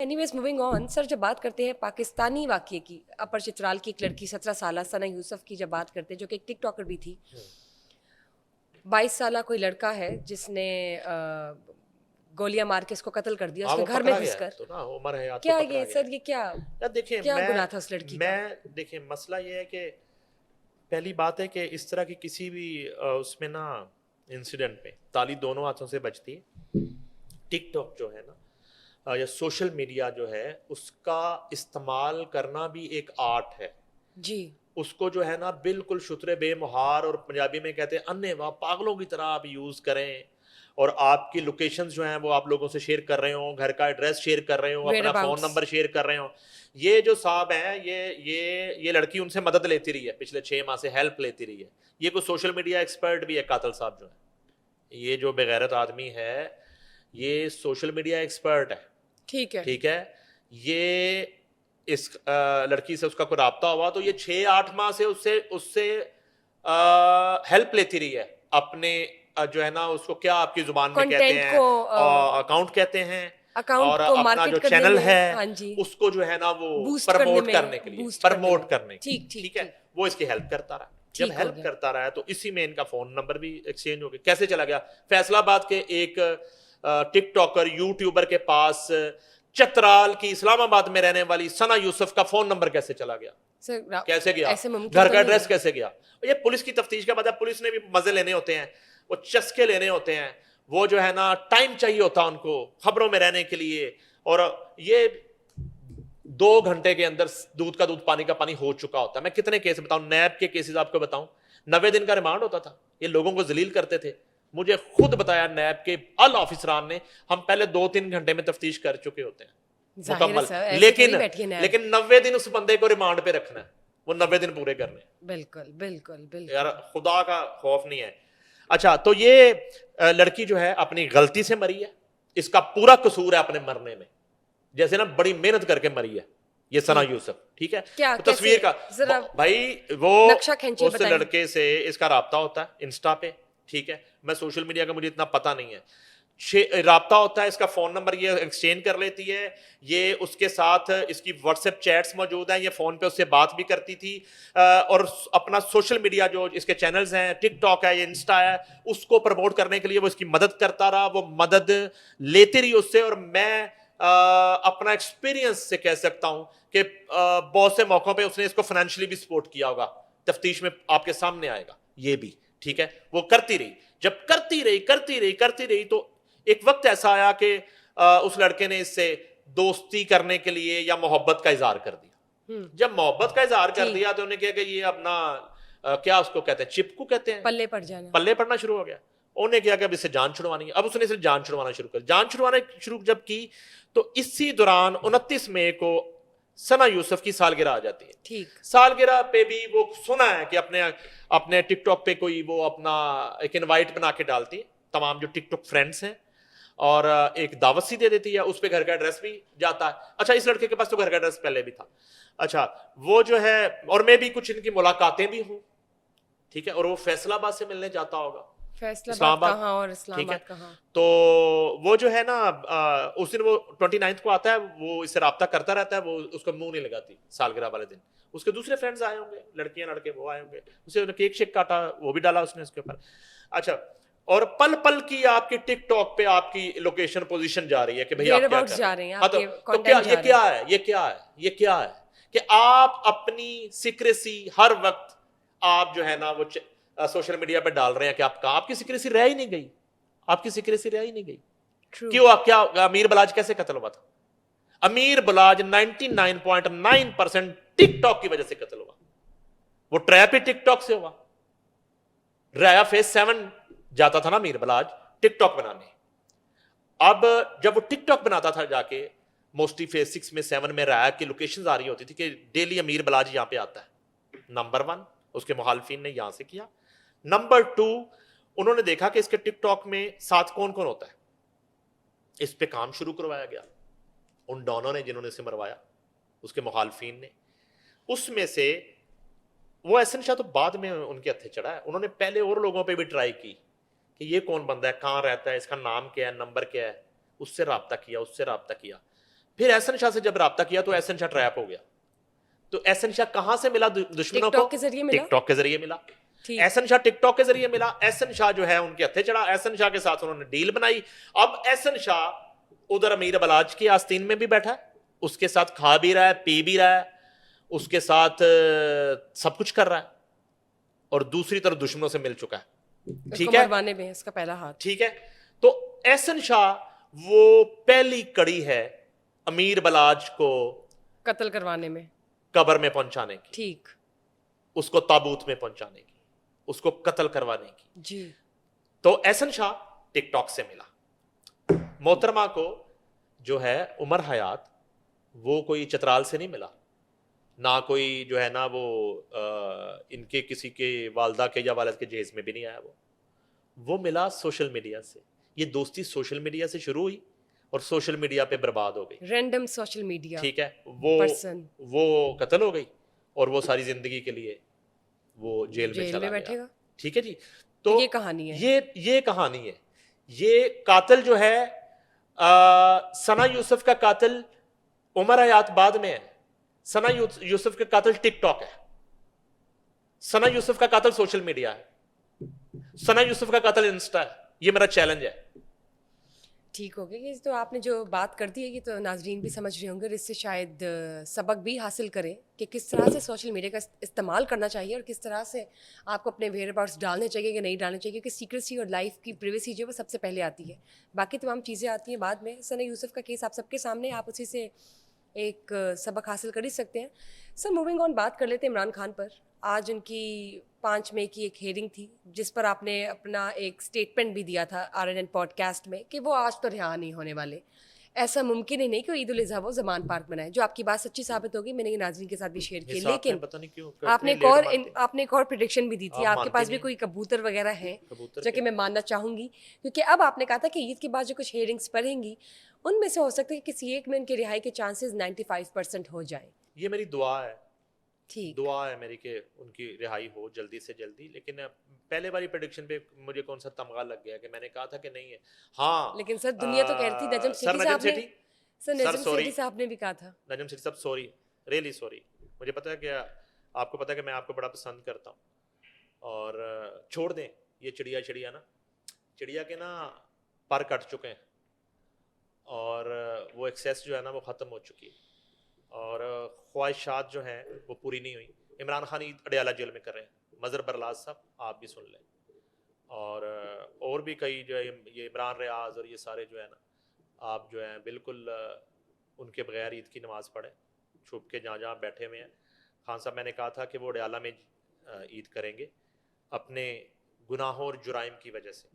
Anyways moving on sir, जब बात करते हैं पाकिस्तानी वाकये की, अपर चित्राल की एक लड़की 17 साल सना यूसुफ की जब बात करते हैं, जो कि एक टिकटॉकर भी थी, 22 साल कोई लड़का है जिसने गोलियां मार के इसको कत्ल कर दिया, हाँ, उसके वो घर में पकड़ा गया घुसकर। तो ना, उमर हयात क्या तो पकड़ा ये गया सर, ये क्या यार। देखिए क्या गुनाह था उस लड़की का? देखिए मसला ये है कि पहली बात है कि इस तरह की किसी भी उसमें ना इंसिडेंट में ताली दोनों हाथों से बजती है। टिकटॉक जो है ना या सोशल मीडिया जो है, उसका इस्तेमाल करना भी एक आर्ट है जी। उसको जो है ना बिल्कुल शुतरे बेमुहार, और पंजाबी में कहते हैं अन्ने वाह पागलों की तरह आप यूज़ करें, और आपकी लोकेशंस जो हैं वो आप लोगों से शेयर कर रहे हो, घर का एड्रेस शेयर कर रहे हो, अपना फ़ोन नंबर शेयर कर रहे हो। ये जो साहब हैं, ये लड़की उनसे मदद लेती रही है, पिछले 6 माह से हेल्प लेती रही है। ये कोई सोशल मीडिया एक्सपर्ट भी है कातिल साहब जो है, ये जो बेगैरत आदमी है ये सोशल मीडिया एक्सपर्ट है। ठीक है, ठीक है। ये इस लड़की से उसका कोई राब्ता हुआ तो ये 6-8 माह से उससे उससे हेल्प लेती रही है अपने जो है ना, उसको क्या आपकी जुबान में कहते कंटेंट हैं, को अकाउंट कहते हैं, अकाउंट और को अपना मार्केट जो करने चैनल में, है हाँ जी, उसको जो है ना वो बूस्ट प्रमोट करने के लिए, बूस्ट करने में। प्रमोट करने के लिए, ठीक ठीक है। वो इसकी हेल्प करता रहा। जब ठीक हो हेल्प गया। करता रहा तो इसी में इनका फोन नंबर भी एक्सचेंज हो गया। कैसे चला गया? फैसलाबाद के एक टिकटॉकर यूट्यूबर के पास चतराल की इस्लामाबाद में रहने वाली सना यूसुफ का फोन नंबर कैसे चला गया? सर कैसे गया? ऐसे मुमकिन घर तो का नहीं एड्रेस है। कैसे गया? ये पुलिस की तफ्तीश का बाद पुलिस ने भी मजे लेने होते हैं, वो चस्के लेने होते हैं, वो जो है ना टाइम चाहिए होता है उनको खबरों में रहने के लिए। और ये 2 घंटे के अंदर दूध का दूध पानी का पानी हो चुका होता है। मैं कितने केस बताऊं, नैब के केसेस आपको बताऊं, 90 दिन का रिमांड होता था। ये लोगों को जलील करते थे, मुझे खुद बताया नैब के अल ऑफिसरान ने, हम पहले 2-3 घंटे में तफ्तीश कर चुके होते हैं मुकम्मल, लेकिन 90 दिन उस बंदे को रिमांड पे रखना है, वो 90 दिन पूरे करने। बिल्कुल बिल्कुल बिल्कुल यार खुदा का खौफ नहीं है। अच्छा, तो ये लड़की जो है अपनी गलती से मरी है, इसका पूरा कसूर है अपने मरने में, जैसे ना बड़ी मेहनत करके मरी है ये सना यूसुफ, ठीक है। क्या तो तस्वीर का भाई वो नक्शा खींचिए, उस लड़के से इसका राब्ता होता है इंस्टा पे, ठीक है। मैं सोशल मीडिया का मुझे इतना पता नहीं है, राब्ता होता है, इसका फोन नंबर ये एक्सचेंज कर लेती है, ये उसके साथ इसकी व्हाट्सएप चैट्स मौजूद हैं, ये फोन पे उससे बात भी करती थी, और अपना सोशल मीडिया जो इसके चैनल्स हैं, टिकटॉक है, ये इंस्टा है, उसको प्रमोट करने के लिए वो इसकी मदद करता रहा, वो मदद लेती रही उससे। और मैं अपना एक्सपीरियंस से कह सकता हूं कि बहुत से मौकों पे उसने इसको फाइनेंशियली भी सपोर्ट किया होगा, तफ्तीश में आपके सामने आएगा ये भी, ठीक है। वो करती रही, जब करती रही तो एक वक्त ऐसा आया कि उस लड़के ने इससे दोस्ती करने के लिए या मोहब्बत का इजहार कर दिया। जब मोहब्बत का इजहार कर दिया तो उन्हें किया कि ये अपना क्या उसको कहते हैं, चिपकू कहते हैं, पल्ले पड़ जाना, पल्ले पड़ना शुरू हो गया। उन्हें किया कि अब इससे जान छुड़वानी है। अब उसने इसे जान छुड़वाना शुरू कर, जान छुड़वाना शुरू जब की तो इसी दौरान 29 मई को सना यूसुफ की सालगिरह आ जाती है। ठीक, सालगिरह पे भी वो सुना है कि अपने अपने टिकटॉक पे कोई वो अपना एक इनवाइट बना के डालती है, तमाम जो टिकटॉक फ्रेंड्स हैं, और एक दावत सी दे देती है, उस पे घर का एड्रेस भी जाता है। अच्छा, इस लड़के के पास तो घर का एड्रेस पहले भी था। अच्छा, वो जो है, और मैं भी कुछ इनकी मुलाकातें भी हूं, ठीक है। और वो फैसलाबाद से मिलने जाता होगा, इस्लामाबाद कहाँ और इस्लामाबाद कहाँ। तो वो जो है ना उस दिन वो 29 को आता है, वो इससे राब्ता करता रहता है, वो उसको मुंह नहीं लगाती। सालगिरह वाले दिन उसके दूसरे फ्रेंड्स आए होंगे, लड़कियां लड़के वो आए होंगे, उसे केक शेक काटा, वो भी डाला उसने उसके ऊपर। अच्छा, और पल पल की आपकी टिकटॉक पे आपकी लोकेशन पोजीशन जा रही है कि भाई आप क्या कर रहे हैं। हाँ, तो क्या ये क्या है, ये क्या है, ये क्या है कि आप अपनी सीक्रेसी हर वक्त आप जो है ना वो सोशल मीडिया पे डाल रहे हैं कि आपकी सीक्रेसी रह ही नहीं गई, आपकी सीक्रेसी रह ही नहीं गई। क्यों? आप क्या, अमीर बलाज कैसे कत्ल हुआ था? अमीर बलाज 99.9% टिकटॉक की वजह से कत्ल हुआ। वो ट्रैप ही टिकटॉक से हुआ। राया फेज 7 जाता था ना अमीर बलाज टिकटॉक बनाने। अब जब वो टिकटॉक बनाता था जाके, मोस्टली फेज 6 में 7 में राया की लोकेशंस आ रही होती थी कि डेली अमीर बलाज यहां पे आता है। नंबर 1 उसके मुखालिफिन ने यहां से किया। नंबर 2, उन्होंने देखा कि इसके टिकटॉक में साथ कौन कौन होता है, इस पे काम शुरू करवाया गया उन डॉनों ने जिन्होंने इसे मरवाया, उसके मुखालिफिन ने। उसमें से वो एहसन शाह तो बाद में उनके हत्थे चढ़ा है, उन्होंने पहले और लोगों पे भी ट्राई की कि ये कौन बंदा है, कहाँ रहता है, इसका नाम क्या है, नंबर क्या है, उससे राब्ता किया, उससे राब्ता किया। फिर एहसन शाह से जब राब्ता किया तो एहसन शाह ट्रैप हो गया। तो एहसन शाह कहां से मिला दुश्मनों को? टिकटॉक के जरिए मिला। टिकटॉक के जरिए मिला। ठीक। एहसन शाह टिकटॉक के जरिए मिला। एहसन शाह जो है उनके हत्थे चढ़ा, एहसन शाह के साथ उन्होंने डील बनाई। अब एहसन शाह उधर अमीर बलाज की आस्तीन में भी बैठा है, उसके साथ खा भी रहा है, पी भी रहा है, उसके साथ सब कुछ कर रहा है, और दूसरी तरफ दुश्मनों से मिल चुका है। ठीक है, मरवाने में इसका पहला हाथ। ठीक है। तो एहसन शाह वो पहली कड़ी है अमीर बलाज को कत्ल करवाने में, कब्र में पहुंचाने की, ठीक, उसको ताबूत में पहुंचाने की, उसको कत्ल करवाने की। जी। तो एहसन शाह टिकटॉक से मिला। मोहतरमा को जो है उमर हयात, वो कोई चतराल से नहीं मिला, ना कोई जो है ना वो इनके किसी के वालदा के या वालिद के जेज में भी नहीं आया। वो मिला सोशल मीडिया से। ये दोस्ती सोशल मीडिया से शुरू हुई और सोशल मीडिया पे बर्बाद हो गई। रैंडम सोशल मीडिया, ठीक है, वो कत्ल हो गई और वो सारी जिंदगी के लिए वो जेल में चला बैठेगा। गया। ठीक है जी। तो ये कहानी है, ये कहानी है। ये कातिल जो है सना यूसुफ का कातिल उमर हयात बाद में है। सना यूसुफ का कातिल टिकटॉक है, सना यूसुफ का कातिल सोशल मीडिया है, सना यूसुफ का कातिल इंस्टा है। ये मेरा चैलेंज है। ठीक हो गया। ये तो आपने जो बात कर दी है ये तो नाजरीन भी समझ रहे होंगे, और इससे शायद सबक भी हासिल करें कि किस तरह से सोशल मीडिया का इस्तेमाल करना चाहिए और किस तरह से आपको अपने वेयर अबाउट्स डालने चाहिए कि नहीं डालने चाहिए, क्योंकि सीक्रेसी और लाइफ की प्रिवेसी जो है वो सबसे पहले आती है, बाकी तमाम चीज़ें आती हैं बाद में। सना यूसुफ का केस आप सबके सामने, आप उसी से एक सबक हासिल कर ही सकते हैं। सर मूविंग ऑन, बात कर लेते हैं इमरान खान पर। आज उनकी 5 मई की एक हेयरिंग थी जिस पर आपने अपना एक स्टेटमेंट भी दिया था RNN पॉडकास्ट में कि वो आज तो रिहा नहीं होने वाले। ऐसा मुमकिन ही नहीं कि ईद उल अज़हा वो ज़मान पार्क बनाए, जो आपकी बात सच्ची साबित होगी। मैंने ये नाज़रीन के साथ भी शेयर की, लेकिन पता नहीं क्यों आपने एक और प्रिडिक्शन भी दी थी। आपके पास भी कोई कबूतर वगैरह हैं जो कि मैं मानना चाहूँगी, क्योंकि अब आपने कहा था कि ईद के बाद जो कुछ हेयरिंग्स पढ़ेंगी उनमें से हो सकता है कि किसी एक में उनके रिहाई के चांसेस 95% हो जाए। ये मेरी दुआ है। ठीक, दुआ है मेरी कि उनकी रिहाई हो जल्दी से जल्दी। लेकिन पहले वाली प्रेडिक्शन पे मुझे कौन सा तमगा लग गया कि मैंने कहा था कि नहीं है। हाँ, लेकिन सर दुनिया तो कह रही थी नजम सेठी साहब ने भी कहा था। नजम सेठी साहब सॉरी, रियली सॉरी। मुझे पता है कि आपको पता है कि मैं आपको बड़ा पसंद करता हूँ, और छोड़ दें ये चिड़िया ना, चिड़िया के ना पर कट चुके हैं और वो एक्सेस जो है ना वो ख़त्म हो चुकी है, और ख्वाहिशात जो हैं वो पूरी नहीं हुई। इमरान खान अडयाला जेल में कर रहे हैं, मज़हर बरलाज साहब आप भी सुन लें, और भी कई जो है ये इमरान रियाज और ये सारे जो है ना, आप जो हैं बिल्कुल उनके बगैर ईद की नमाज़ पढ़ें, छुप के जहाँ बैठे हुए हैं। खान साहब मैंने कहा था कि वो अडयाला में ईद करेंगे अपने गुनाहों और जुराइम की वजह से,